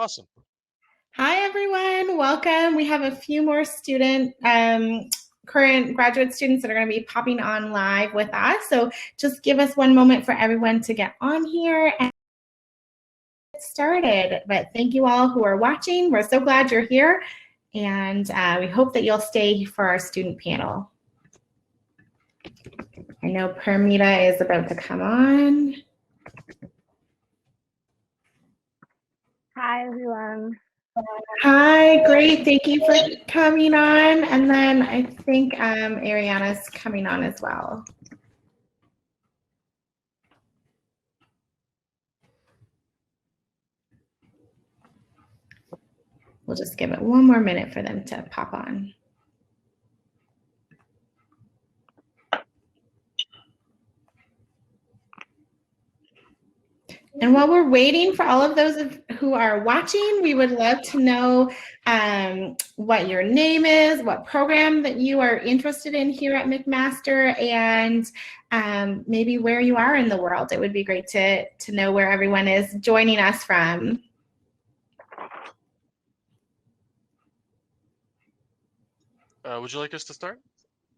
Awesome. Hi, everyone. Welcome. We have a few more current graduate students that are going to be popping on live with us. So just give us one moment for everyone to get on here and get started. But thank you all who are watching. We're so glad you're here. And we hope that you'll stay for our student panel. I know Permita is about to come on. Hi, everyone. Hi, great. Thank you for coming on. And then I think Ariana's coming on as well. We'll just give it one more minute for them to pop on. And while we're waiting for all of those who are watching, we would love to know what your name is, what program that you are interested in here at McMaster, and maybe where you are in the world. It would be great to know where everyone is joining us from. Would you like us to start?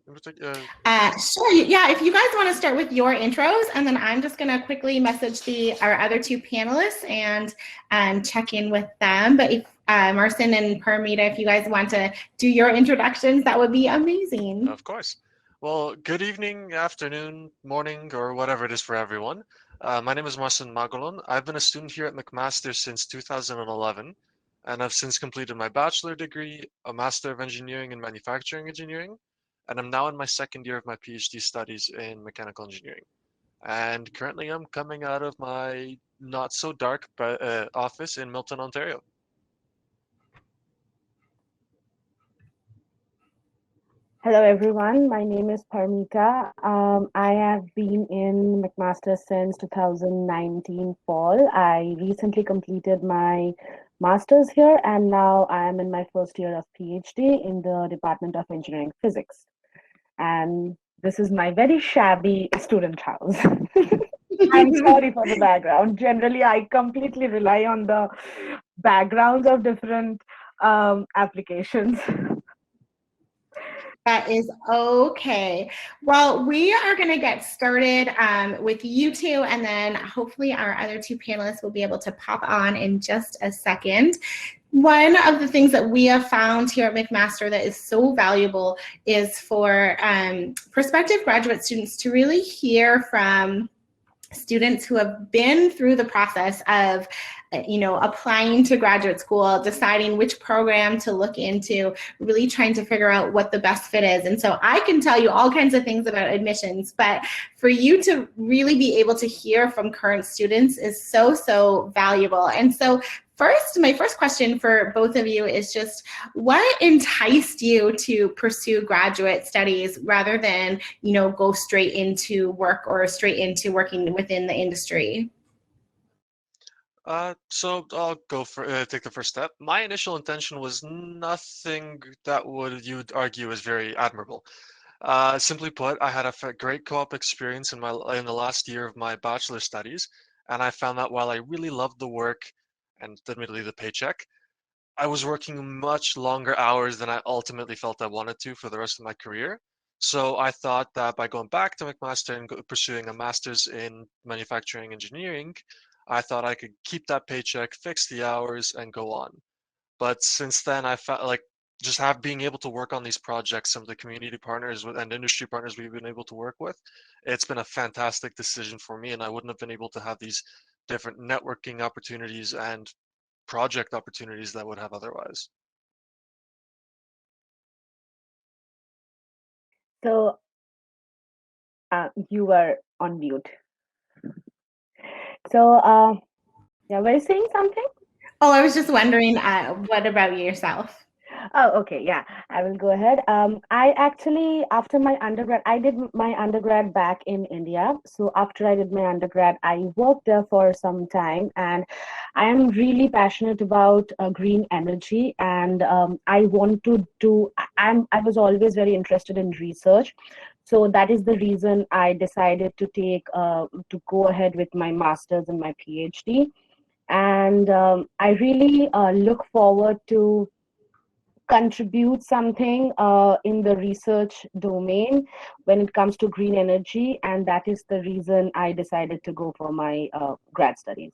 Sure. Yeah, if you guys want to start with your intros, and then I'm just going to quickly message our other two panelists and check in with them. But if Marcin and Paramita, if you guys want to do your introductions, that would be amazing. Of course. Well, good evening, afternoon, morning, or whatever it is for everyone. My name is Marcin Magolon. I've been a student here at McMaster since 2011, and I've since completed my bachelor degree, a Master of Engineering in Manufacturing Engineering, and I'm now in my second year of my PhD studies in mechanical engineering. And currently I'm coming out of my not so dark office in Milton, Ontario. Hello, everyone. My name is Paramita. I have been in McMaster since 2019 fall. I recently completed my master's here, and now I am in my first year of PhD in the Department of Engineering Physics. And this is my very shabby student house. I'm sorry for the background. Generally, I completely rely on the backgrounds of different applications. That is okay. Well, we are going to get started with you two, and then hopefully our other two panelists will be able to pop on in just a second. One of the things that we have found here at McMaster that is so valuable is for prospective graduate students to really hear from students who have been through the process of applying to graduate school, deciding which program to look into, really trying to figure out what the best fit is. And so I can tell you all kinds of things about admissions, but for you to really be able to hear from current students is so, so valuable. And so my first question for both of you is just what enticed you to pursue graduate studies rather than, go straight into work or straight into working within the industry? So I'll go for take the first step. My initial intention was nothing that you would argue is very admirable. Simply put, I had a great co-op experience in the last year of my bachelor studies, and I found that while I really loved the work and admittedly the paycheck, I was working much longer hours than I ultimately felt I wanted to for the rest of my career. So I thought that by going back to McMaster and pursuing a master's in manufacturing engineering, I thought I could keep that paycheck, fix the hours, and go on. But since then, I felt like being able to work on these projects, some of the community partners and industry partners we've been able to work with, it's been a fantastic decision for me, and I wouldn't have been able to have these different networking opportunities and project opportunities that would have otherwise. So you were on mute. So yeah, were you saying something? Oh, I was just wondering, what about yourself? Oh, okay. Yeah, I will go ahead. I actually, after my undergrad, I did my undergrad back in India. So after I did my undergrad, I worked there for some time, and I am really passionate about green energy, and I want to do. I was always very interested in research, so that is the reason I decided to go ahead with my master's and my PhD. And I really look forward to contribute something in the research domain when it comes to green energy, and that is the reason I decided to go for my grad studies.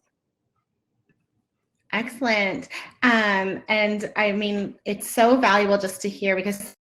Excellent. And I mean, it's so valuable just to hear, because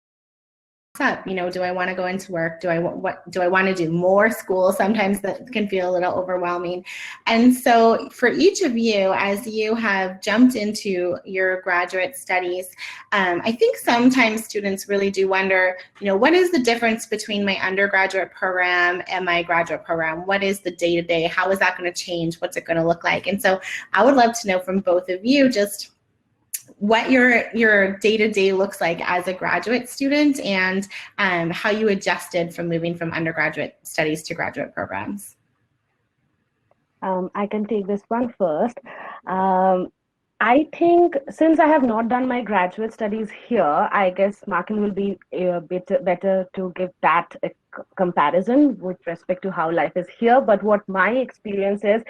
up, do I want to go into work? What do I want to do? More school? Sometimes that can feel a little overwhelming. And so for each of you, as you have jumped into your graduate studies, I think sometimes students really do wonder, what is the difference between my undergraduate program and my graduate program? What is the day-to-day? How is that going to change? What's it going to look like? And so I would love to know from both of you just what your day-to-day looks like as a graduate student, and how you adjusted from moving from undergraduate studies to graduate programs. I can take this one first. I think since I have not done my graduate studies here, I guess Markin will be a bit better to give that a comparison with respect to how life is here. But what my experience is,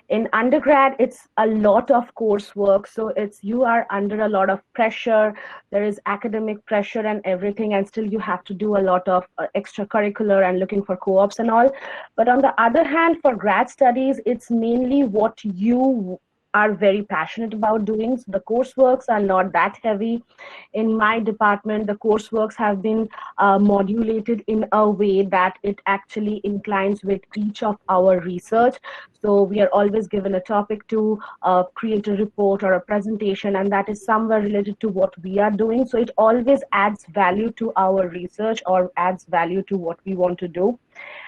in undergrad, it's a lot of coursework. So you are under a lot of pressure. There is academic pressure and everything, and still you have to do a lot of extracurricular and looking for co-ops and all. But on the other hand, for grad studies, it's mainly what you are very passionate about doing. So the courseworks are not that heavy. In my department, the courseworks have been modulated in a way that it actually inclines with each of our research. So we are always given a topic to create a report or a presentation, and that is somewhere related to what we are doing. So it always adds value to our research or adds value to what we want to do.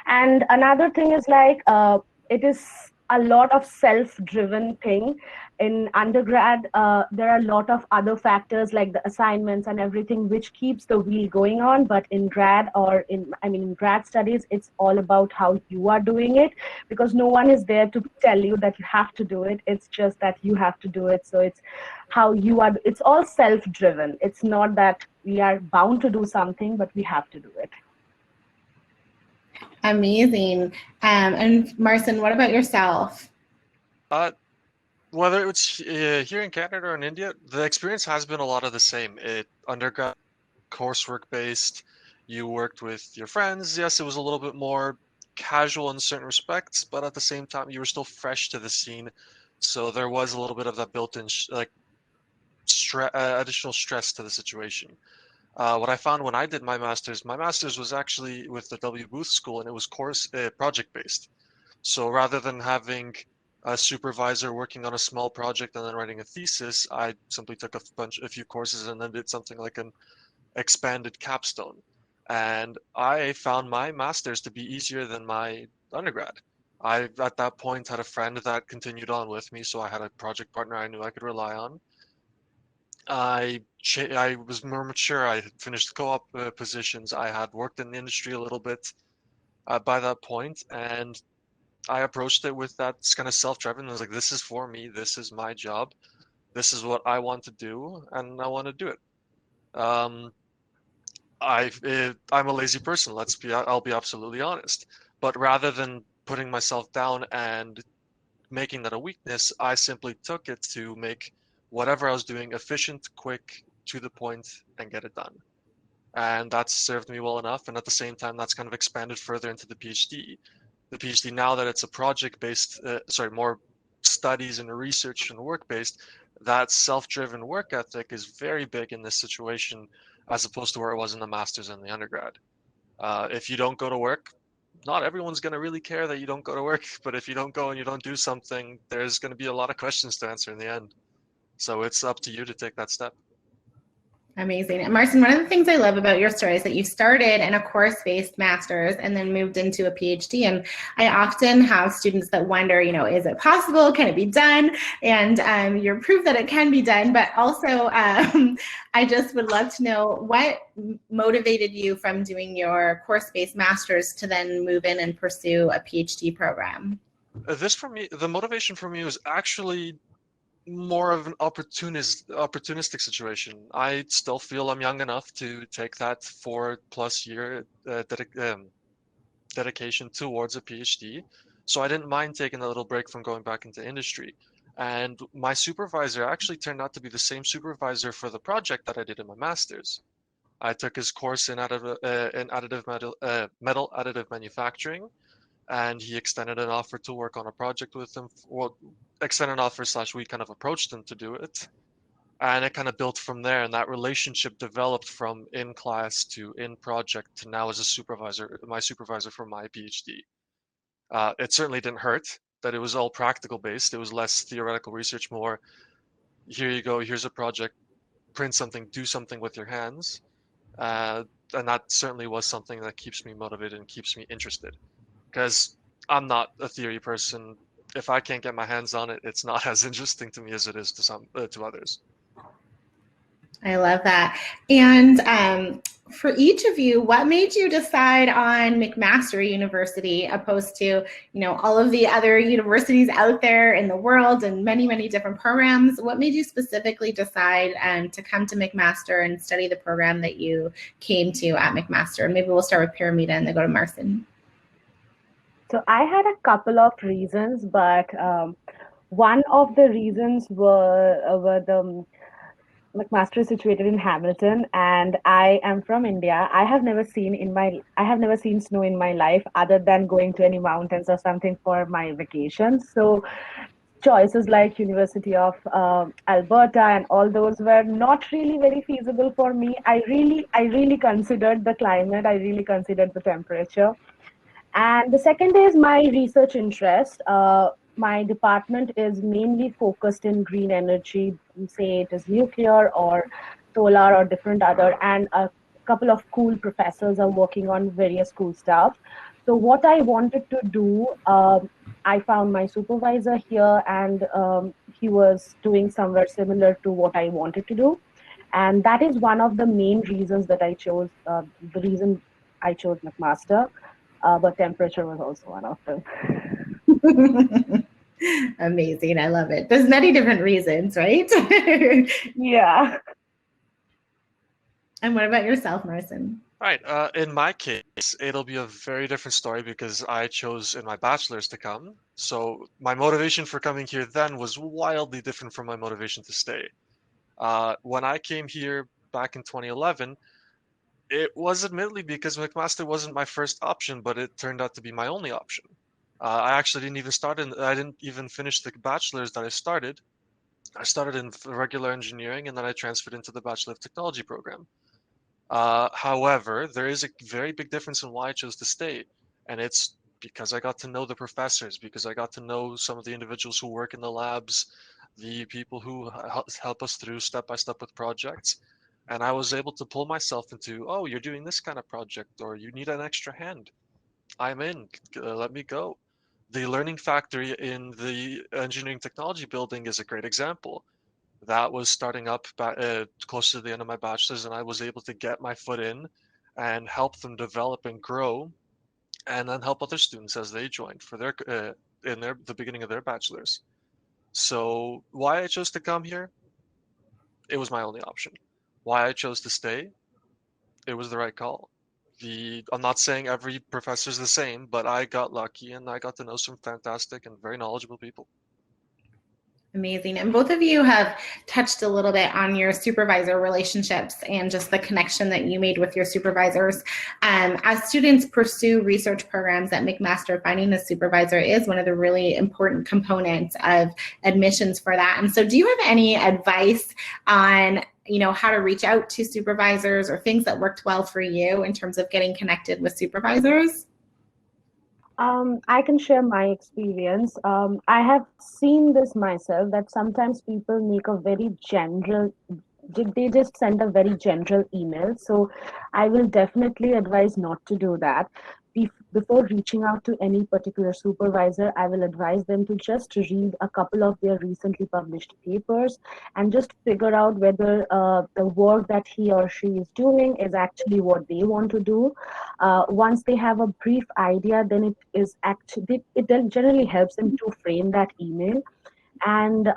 And another thing is it is a lot of self-driven thing. In undergrad, there are a lot of other factors like the assignments and everything which keeps the wheel going on. But in in grad studies, it's all about how you are doing it, because no one is there to tell you that you have to do it. It's just that you have to do it. So it's how you are. It's all self-driven. It's not that we are bound to do something, but we have to do it. Amazing. And Marcin, what about yourself? Whether it's here in Canada or in India, the experience has been a lot of the same. Undergrad coursework based, you worked with your friends. Yes, it was a little bit more casual in certain respects, but at the same time, you were still fresh to the scene. So there was a little bit of that built-in additional stress to the situation. What I found when I did my master's was actually with the W. Booth School, and it was project based. So rather than having a supervisor working on a small project and then writing a thesis, I simply took a few courses and then did something like an expanded capstone. And I found my master's to be easier than my undergrad. I, at that point, had a friend that continued on with me, so I had a project partner I knew I could rely on. I was more mature. I had finished co-op positions. I had worked in the industry a little bit by that point, and I approached it with that kind of self-driven. I was like, this is for me. This is my job. This is what I want to do, and I want to do it. Um, I'm a lazy person. I'll be absolutely honest. But rather than putting myself down and making that a weakness, I simply took it to make whatever I was doing efficient, quick, to the point, and get it done. And that's served me well enough. And at the same time, that's kind of expanded further into the PhD. The PhD, now that it's a project-based, more studies and research and work-based, that self-driven work ethic is very big in this situation, as opposed to where it was in the master's and the undergrad. If you don't go to work, not everyone's going to really care that you don't go to work, but if you don't go and you don't do something, there's going to be a lot of questions to answer in the end. So it's up to you to take that step. Amazing. And Marcin, one of the things I love about your story is that you started in a course-based master's and then moved into a PhD. And I often have students that wonder, is it possible? Can it be done? And you're proof that it can be done. But also, I just would love to know what motivated you from doing your course-based master's to then move in and pursue a PhD program. The motivation for me was actually more of an opportunistic situation. I still feel I'm young enough to take that 4+ year dedication towards a PhD. So I didn't mind taking a little break from going back into industry. And my supervisor actually turned out to be the same supervisor for the project that I did in my master's. I took his course in metal additive manufacturing, and he extended an offer to work on a project with him. Well, extended an offer slash we kind of approached him to do it, and it kind of built from there. And that relationship developed from in class to in project to now as a supervisor, my supervisor for my PhD. It certainly didn't hurt that it was all practical based. It was less theoretical research, more here you go, here's a project, print something, do something with your hands. And that certainly was something that keeps me motivated and keeps me interested, because I'm not a theory person. If I can't get my hands on it, it's not as interesting to me as it is to others. I love that. And for each of you, what made you decide on McMaster University opposed to, all of the other universities out there in the world and many, many different programs? What made you specifically decide to come to McMaster and study the program that you came to at McMaster? Maybe we'll start with Paramita and then go to Marcin. So I had a couple of reasons, but one of the reasons were the McMaster is situated in Hamilton, and I am from India. I have never seen snow in my life, other than going to any mountains or something for my vacations. So choices like University of Alberta and all those were not really very feasible for me. I really considered the climate. I really considered the temperature. And the second is my research interest. My department is mainly focused in green energy, say it is nuclear or solar or different other, and a couple of cool professors are working on various cool stuff. So what I wanted to do, I found my supervisor here, and he was doing somewhere similar to what I wanted to do. And that is one of the main reasons that I chose, the reason I chose McMaster. But temperature was also one of them. Amazing. I love it. There's many different reasons, right? Yeah. And what about yourself, Marcin? Right. In my case, it'll be a very different story because I chose in my bachelor's to come. So my motivation for coming here then was wildly different from my motivation to stay. When I came here back in 2011, it was admittedly because McMaster wasn't my first option, but it turned out to be my only option. I actually I didn't even finish the bachelor's that I started. I started in regular engineering, and then I transferred into the Bachelor of Technology program. However, there is a very big difference in why I chose to stay, and it's because I got to know the professors, because I got to know some of the individuals who work in the labs, the people who help us through step by step with projects. And I was able to pull myself into, oh, you're doing this kind of project, or you need an extra hand. I'm in, let me go. The Learning Factory in the Engineering Technology building is a great example. That was starting up close to the end of my bachelor's, and I was able to get my foot in and help them develop and grow, and then help other students as they joined for the beginning of their bachelor's. So why I chose to come here, it was my only option. Why I chose to stay, it was the right call. I'm not saying every professor is the same, but I got lucky and I got to know some fantastic and very knowledgeable people. Amazing. And both of you have touched a little bit on your supervisor relationships and just the connection that you made with your supervisors. As students pursue research programs at McMaster, finding a supervisor is one of the really important components of admissions for that. And so do you have any advice on how to reach out to supervisors or things that worked well for you in terms of getting connected with supervisors? I can share my experience. I have seen this myself, that sometimes people make a very general, they just send a very general email. So I will definitely advise not to do that. Before reaching out to any particular supervisor, I will advise them to just read a couple of their recently published papers and just figure out whether the work that he or she is doing is actually what they want to do. Once they have a brief idea, then it generally helps them to frame that email. And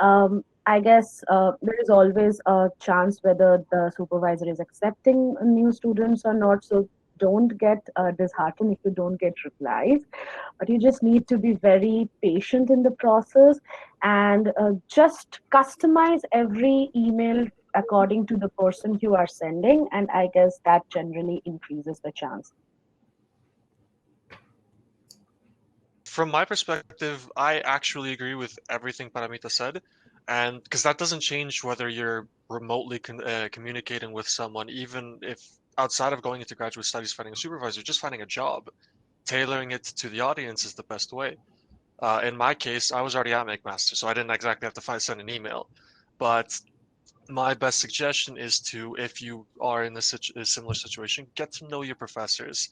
I guess there is always a chance whether the supervisor is accepting new students or not. So don't get disheartened if you don't get replies, but you just need to be very patient in the process and just customize every email according to the person you are sending, and I guess that generally increases the chance. From my perspective, I actually agree with everything Paramita said, and because that doesn't change whether you're remotely communicating with someone, even if outside of going into graduate studies, finding a supervisor, just finding a job, tailoring it to the audience is the best way. In my case, I was already at McMaster, so I didn't exactly have to send an email. But my best suggestion is to, if you are in a similar situation, get to know your professors.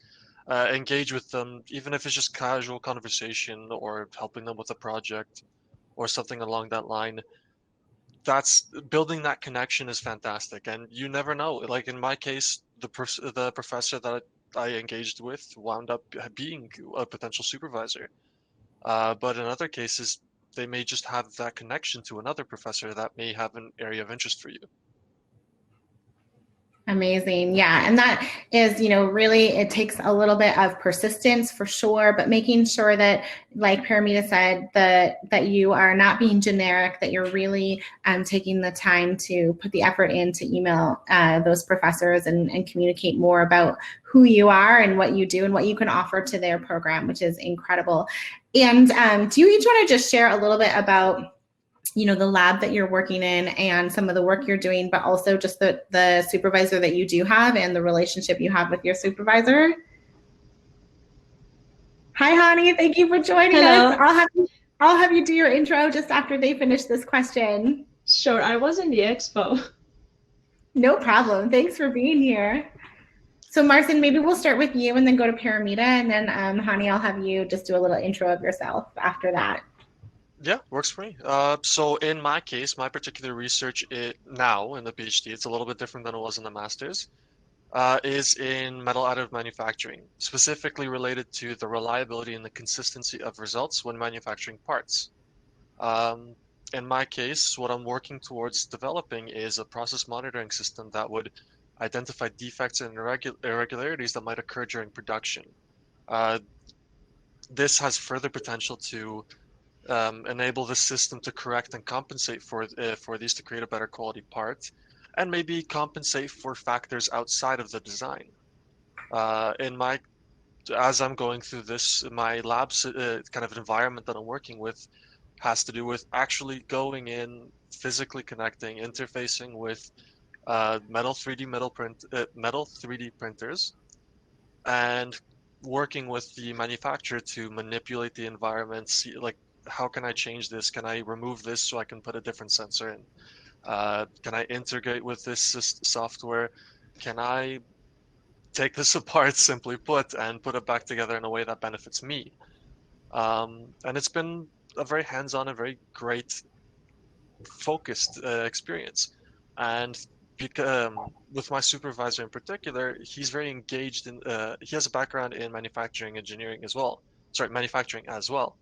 Engage with them, even if it's just casual conversation or helping them with a project or something along that line. That's building that connection is fantastic, and you never know. Like in my case, the professor that I engaged with wound up being a potential supervisor. But in other cases, they may just have that connection to another professor that may have an area of interest for you. Amazing. Yeah. And that is, really, it takes a little bit of persistence for sure, but making sure that, like Paramita said, that you are not being generic, that you're really taking the time to put the effort in to email those professors and communicate more about who you are and what you do and what you can offer to their program, which is incredible. And do you each want to just share a little bit about the lab that you're working in and some of the work you're doing, but also just the supervisor that you do have and the relationship you have with your supervisor? Hi, Hani. Thank you for joining us. I'll have you do your intro just after they finish this question. Sure. I was in the expo. No problem. Thanks for being here. So Marcin, maybe we'll start with you and then go to Paramita, and then Hani, I'll have you just do a little intro of yourself after that. Yeah, works for me. So in my case, my particular research now in the PhD, it's a little bit different than it was in the master's, is in metal additive manufacturing, specifically related to the reliability and the consistency of results when manufacturing parts. In my case, what I'm working towards developing is a process monitoring system that would identify defects and irregularities that might occur during production. This has further potential to enable the system to correct and compensate for these to create a better quality part, and maybe compensate for factors outside of the design. As I'm going through this, my lab's kind of environment that I'm working with has to do with actually going in, physically connecting, interfacing with metal 3D printers, and working with the manufacturer to manipulate the environment, see like, how can I change this? Can I remove this so I can put a different sensor in? Can I integrate with this software? Can I take this apart, simply put, and put it back together in a way that benefits me? And it's been a very hands-on and very great focused experience. And with my supervisor in particular, he's very engaged in, he has a background in manufacturing engineering as well. Sorry, manufacturing as well.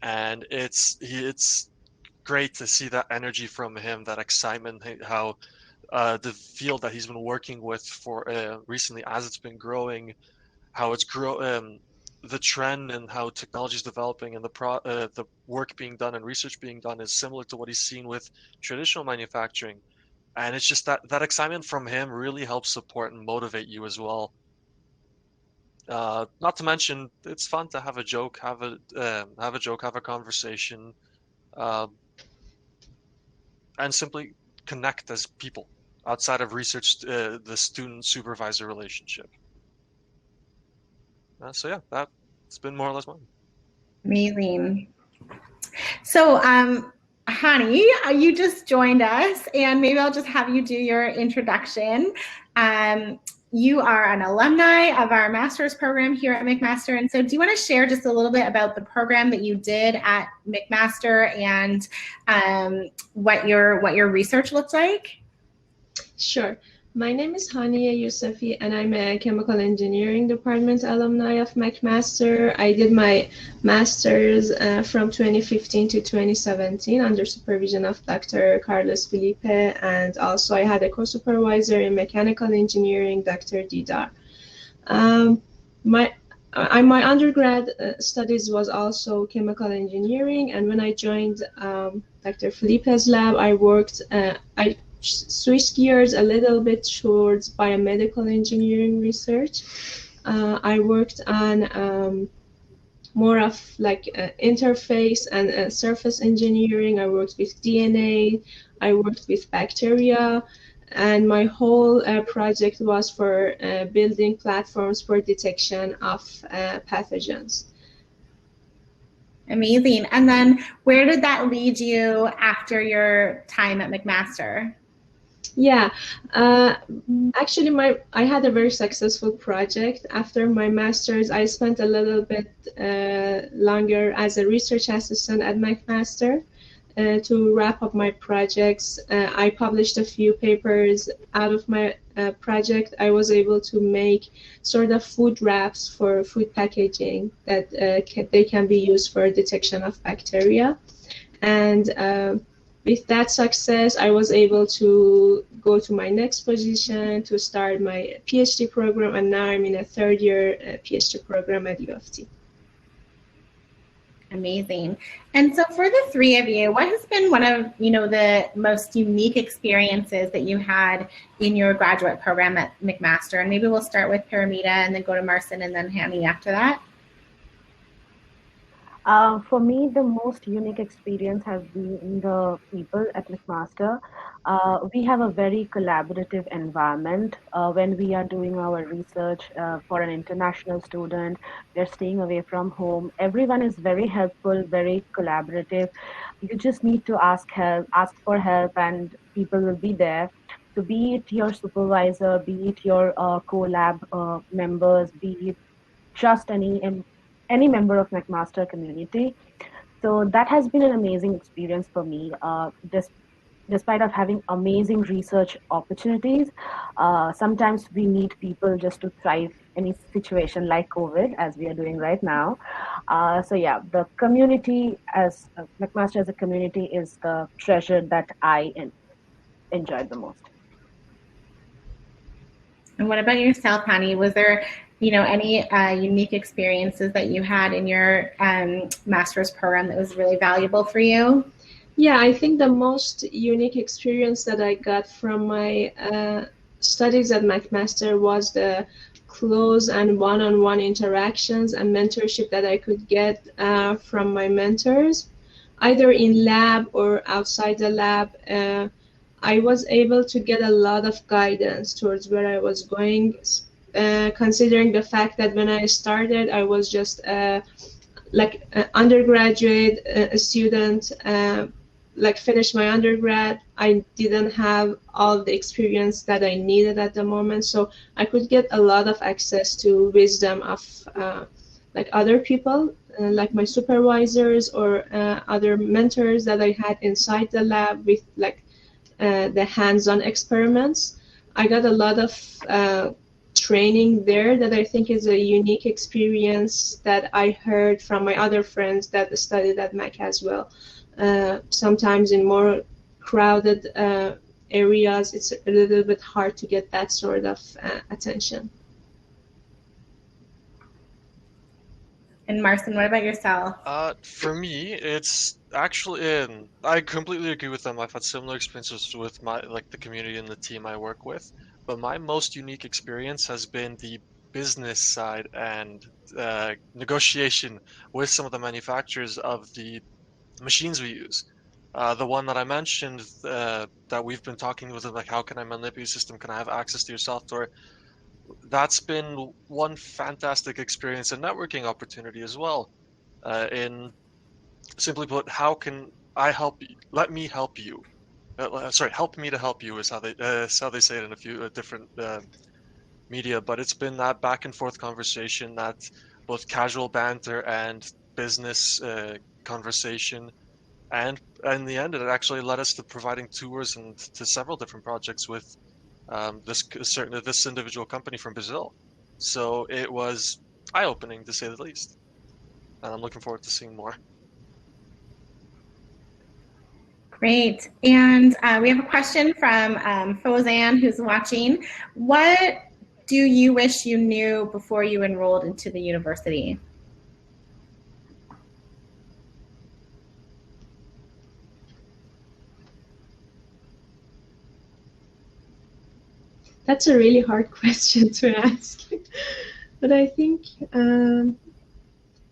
And it's great to see that energy from him, that excitement, how the field that he's been working with for recently, as it's been growing, how it's the trend and how technology is developing, and the work being done and research being done is similar to what he's seen with traditional manufacturing. And it's just that excitement from him really helps support and motivate you as well. Not to mention, it's fun to have a joke, have a conversation, and simply connect as people outside of research, the student-supervisor relationship. So yeah, that's been more or less mine. Amazing. So, Hani, you just joined us, and maybe I'll just have you do your introduction. You are an alumni of our master's program here at McMaster, and so do you want to share just a little bit about the program that you did at McMaster and what your research looks like? Sure. My name is Hania Yousefi, and I'm a chemical engineering department alumni of McMaster. I did my master's from 2015 to 2017 under supervision of Dr. Carlos Felipe, and also I had a co-supervisor in mechanical engineering, Dr. Didar. Um, my undergrad studies was also chemical engineering, and when I joined Dr. Felipe's lab, I switched gears a little bit towards biomedical engineering research. I worked on more of like interface and surface engineering. I worked with DNA, I worked with bacteria, and my whole project was for building platforms for detection of pathogens. Amazing. And then where did that lead you after your time at McMaster? Yeah, actually, I had a very successful project. After my master's, I spent a little bit longer as a research assistant at McMaster to wrap up my projects. I published a few papers. Out of my project, I was able to make sort of food wraps for food packaging that they can be used for detection of bacteria. And with that success, I was able to go to my next position to start my PhD program, and now I'm in a third year PhD program at U of T. Amazing. And so for the three of you, what has been one of the most unique experiences that you had in your graduate program at McMaster? And maybe we'll start with Paramita and then go to Marcin and then Hani after that. For me, the most unique experience has been the people at McMaster. We have a very collaborative environment. When we are doing our research for an international student, they're staying away from home. Everyone is very helpful, very collaborative. You just need to ask for help, and people will be there. So be it your supervisor, be it your co-lab members, be it just any member of McMaster community. So that has been an amazing experience for me. Despite of having amazing research opportunities, sometimes we need people just to thrive any situation like COVID, as we are doing right now. So yeah, the community as McMaster as a community is the treasure that I enjoyed the most. And what about yourself, Hani? Was there any unique experiences that you had in your master's program that was really valuable for you? Yeah, I think the most unique experience that I got from my studies at McMaster was the close and one-on-one interactions and mentorship that I could get from my mentors, either in lab or outside the lab. I was able to get a lot of guidance towards where I was going, considering the fact that when I started, I was just like an undergraduate student, finished my undergrad. I didn't have all the experience that I needed at the moment, so I could get a lot of access to wisdom of other people, like my supervisors or other mentors that I had inside the lab with the hands-on experiments. I got a lot of training there that I think is a unique experience that I heard from my other friends that studied at Mac as well. Sometimes in more crowded areas, it's a little bit hard to get that sort of attention. And Marcin, what about yourself? For me, it's actually, I completely agree with them. I've had similar experiences with the community and the team I work with. But my most unique experience has been the business side and negotiation with some of the manufacturers of the machines we use. The one that I mentioned that we've been talking with them, like, how can I manipulate your system? Can I have access to your software? That's been one fantastic experience and networking opportunity as well. In simply put, how can I help you? Let me help you. Help me to help you is how they say it in a few different media. But it's been that back and forth conversation, that both casual banter and business conversation, and in the end, it actually led us to providing tours and to several different projects with this individual company from Brazil. So it was eye-opening, to say the least, and I'm looking forward to seeing more. Great. And we have a question from Fozan, who's watching. What do you wish you knew before you enrolled into the university? That's a really hard question to ask. But I think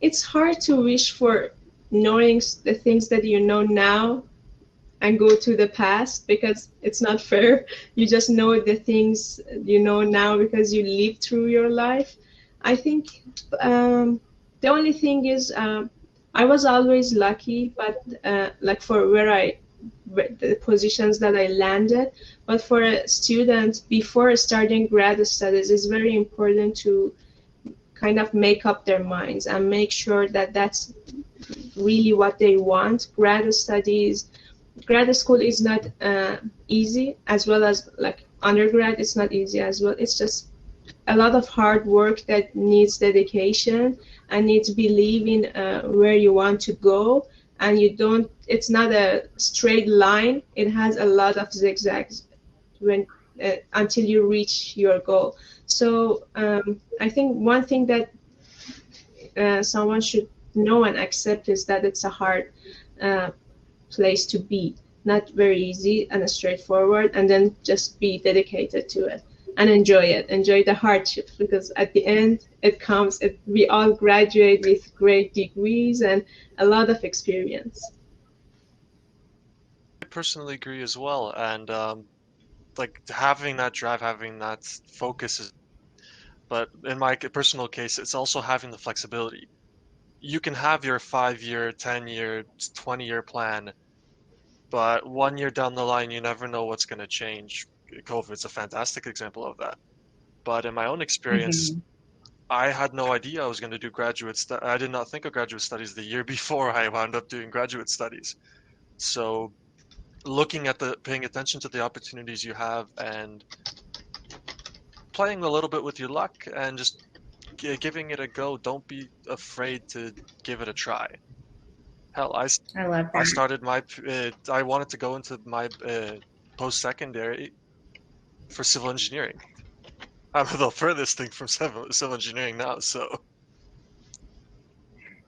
it's hard to wish for knowing the things that you know now and go to the past, because it's not fair. You just know the things you know now because you lived through your life. I think the only thing is I was always lucky, but like for the positions that I landed. But for a student, before starting grad studies, it's very important to kind of make up their minds and make sure that that's really what they want. Grad school is not easy, as well as like undergrad, it's not easy as well. It's just a lot of hard work that needs dedication and needs believing where you want to go. And it's not a straight line. It has a lot of zigzags until you reach your goal. So I think one thing that someone should know and accept is that it's a hard place to be, not very easy and straightforward, and then just be dedicated to it and enjoy the hardships, because at the end we all graduate with great degrees and a lot of experience. I personally agree as well, and like having that drive, having that focus is, but in my personal case, it's also having the flexibility. You can have your 5-year, 10-year, 20-year plan, but 1 year down the line, you never know what's going to change. COVID's a fantastic example of that. But in my own experience, I had no idea I was going to do I did not think of graduate studies the year before I wound up doing graduate studies. So paying attention to the opportunities you have and playing a little bit with your luck and just giving it a go. Don't be afraid to give it a try. Hell, I love that. I started I wanted to go into my post-secondary for civil engineering. I'm the furthest thing from civil engineering now, so.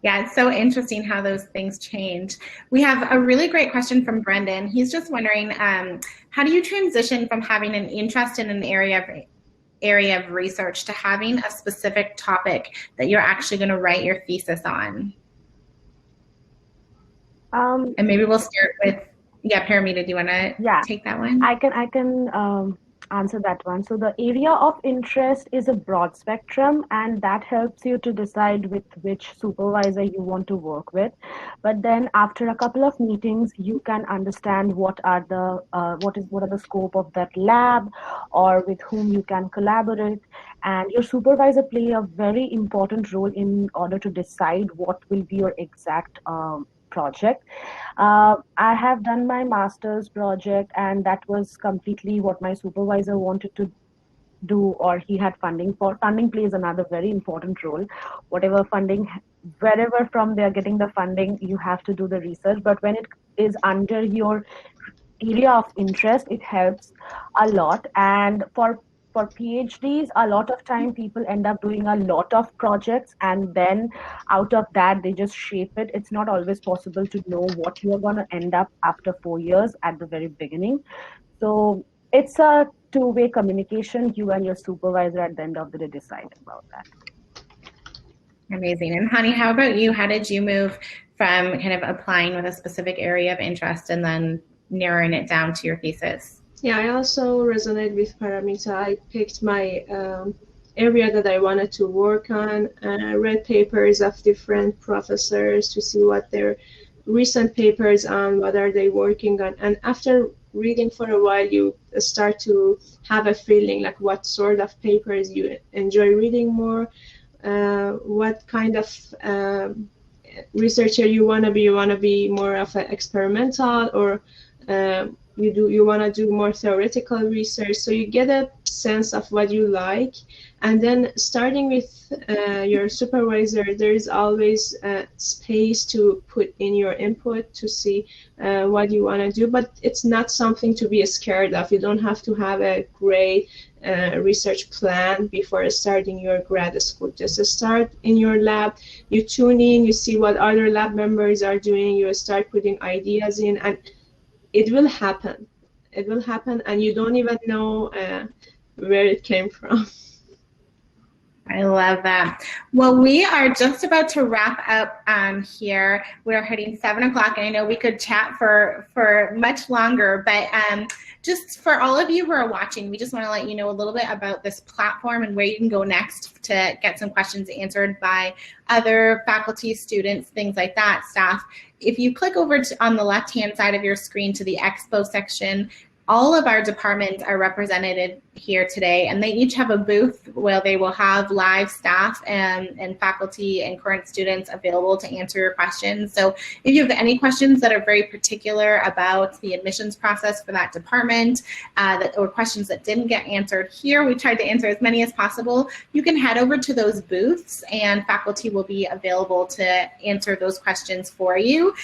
Yeah, it's so interesting how those things change. We have a really great question from Brendan. He's just wondering, how do you transition from having an interest in an area of research to having a specific topic that you're actually going to write your thesis on? And maybe we'll start with, Paramita, do you want to take that one? I can answer that one. So the area of interest is a broad spectrum, and that helps you to decide with which supervisor you want to work with. But then after a couple of meetings, you can understand what are the scope of that lab, or with whom you can collaborate. And your supervisor play a very important role in order to decide what will be your exact project. I have done my master's project, and that was completely what my supervisor wanted to do, or he had funding for. Funding plays another very important role. Whatever funding, wherever from they are getting the funding, you have to do the research. But when it is under your area of interest, it helps a lot. And for PhDs, a lot of time people end up doing a lot of projects, and then out of that they just shape it. It's not always possible to know what you're going to end up after 4 years at the very beginning. So it's a two-way communication. You and your supervisor at the end of the day decide about that. Amazing. And Hani, how about you? How did you move from kind of applying with a specific area of interest and then narrowing it down to your thesis? Yeah, I also resonate with Paramita. I picked my area that I wanted to work on, read papers of different professors to see what their recent papers on, what are they working on. And after reading for a while, you start to have a feeling like what sort of papers you enjoy reading more, what kind of researcher you want to be. You want to be more of an experimental, or you want to do more theoretical research. So you get a sense of what you like, and then starting with your supervisor, there is always space to put in your input to see what you want to do, but it's not something to be scared of. You don't have to have a great research plan before starting your grad school. Just start in your lab, you tune in, you see what other lab members are doing, you start putting ideas in, and it will happen. It will happen, and you don't even know where it came from. I love that. Well, we are just about to wrap up here. We're hitting 7 o'clock, and I know we could chat for much longer, but just for all of you who are watching, we just want to let you know a little bit about this platform and where you can go next to get some questions answered by other faculty, students, things like that, staff. If you click over on the left-hand side of your screen to the Expo section, all of our departments are represented here today, and they each have a booth where they will have live staff and faculty and current students available to answer your questions. So if you have any questions that are very particular about the admissions process for that department, or questions that didn't get answered here, we tried to answer as many as possible. You can head over to those booths, and faculty will be available to answer those questions for you.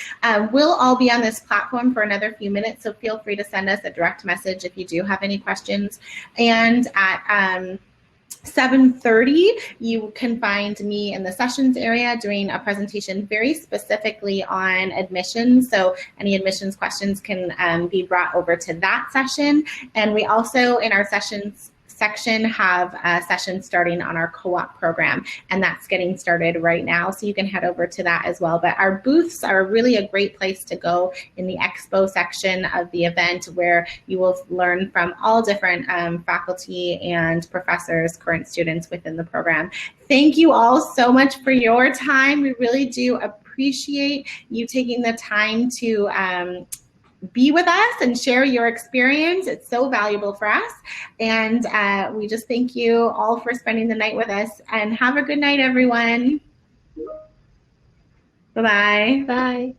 We'll all be on this platform for another few minutes, so feel free to send us a direct message if you do have any questions. And at 7:30, you can find me in the sessions area doing a presentation very specifically on admissions. So any admissions questions can be brought over to that session. And we also, in our sessions section, have a session starting on our co-op program, and that's getting started right now, so you can head over to that as well. But our booths are really a great place to go in the expo section of the event, where you will learn from all different faculty and professors, current students within the program. Thank you all so much for your time. We really do appreciate you taking the time to be with us and share your experience. It's so valuable for us. And we just thank you all for spending the night with us, and have a good night, everyone. Bye-bye. Bye.